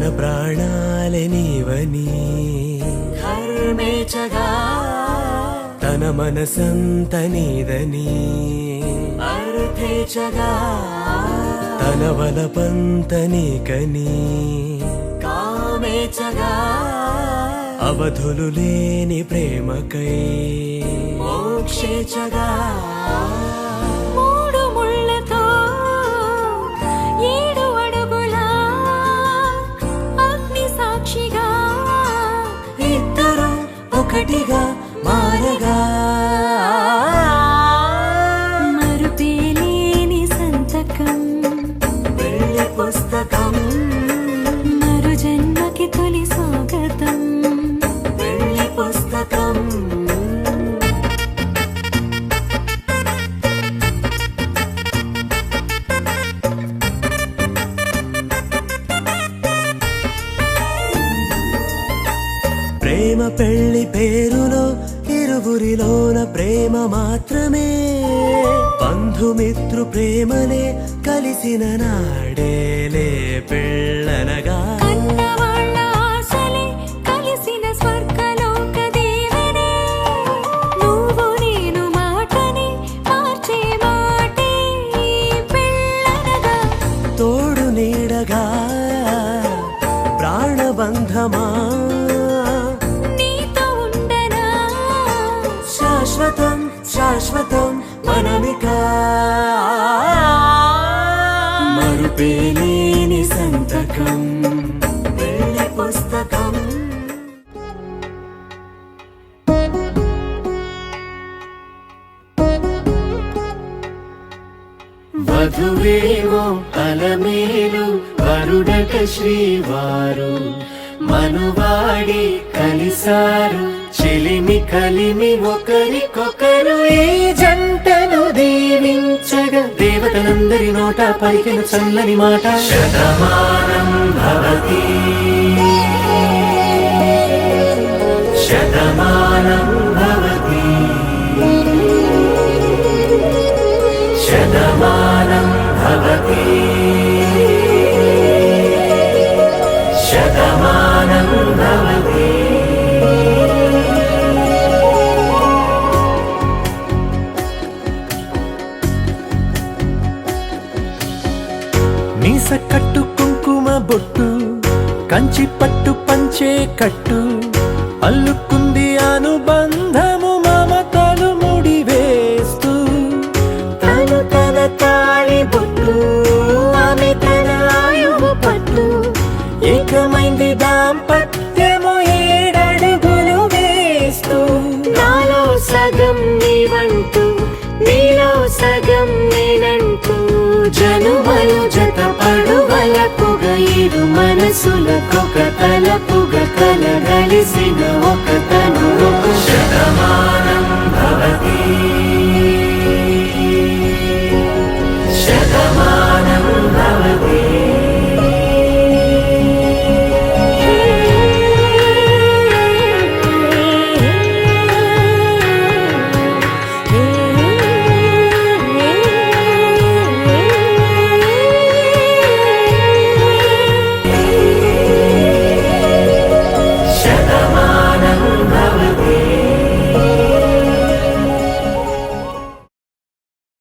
తన ప్రాణాలే నీవని ధర్మేచగా తన మనసంత నీదని అర్థేచగా తన వలపంత నీకని కామేచగా అవధులు లేని ప్రేమకై మోక్షేచగా మూడు ముళ్ళతో 7 అడుగుల అగ్ని సాక్షిగా ఇద్దరు ఒకటిగా మారగా మరుపేలేని సంతకం వెళ్ళి పుస్తకం మరు జన్మకి తొలి స్వాగతం వెళ్ళి పుస్తకం ప్రేమ పెళ్లి పేరులో ఇరువురిలోన ప్రేమ మాత్రమే బంధుమిత్రు ప్రేమలే కలిసిన నాడేలే పెళ్ళనగా కన్నవాళ్ళ ఆశలే కలిసిన స్వర్గలోక దీవెనే నువ్వు నేను మాటని మార్చే మాటే పెళ్ళనగా తోడు నీడగా ప్రాణబంధమా నీతో ఉండనా శాశ్వతం శాశ్వతం మనమిక మరుపేలేని సంతకం వెళ్ళి పుస్తకం వధువేమో అలమేలు వరుడట శ్రీవారు మనువాడి కలిసారు చెలిమి కలిమి ఒకరికొకరు ఈ జంటను దీవించగా దేవతలందరి నోట పలికిన చల్లని మాట శతమానం భవతి శతమానం భవతి శతమానం భవతి శతమానం భవతి మీస కట్టు కుంకుమ బొట్టు కంచి పట్టు పంచే కట్టు అల్లుకుంది అనుబంధము మమతలు ముడివేస్తూ తను తన తాళి బొట్టు ఆమె తన ఆయువు పట్టు ఏకమైంది దాంపత్యము 7 అడుగులు వేస్తూ నాలో సగం నీవంటూ నీలో సగం నేనంటూ జనుమలు జత పడువలపుగ ఇరు మనసులకొక తలపుగ కలగలిసిన ఒక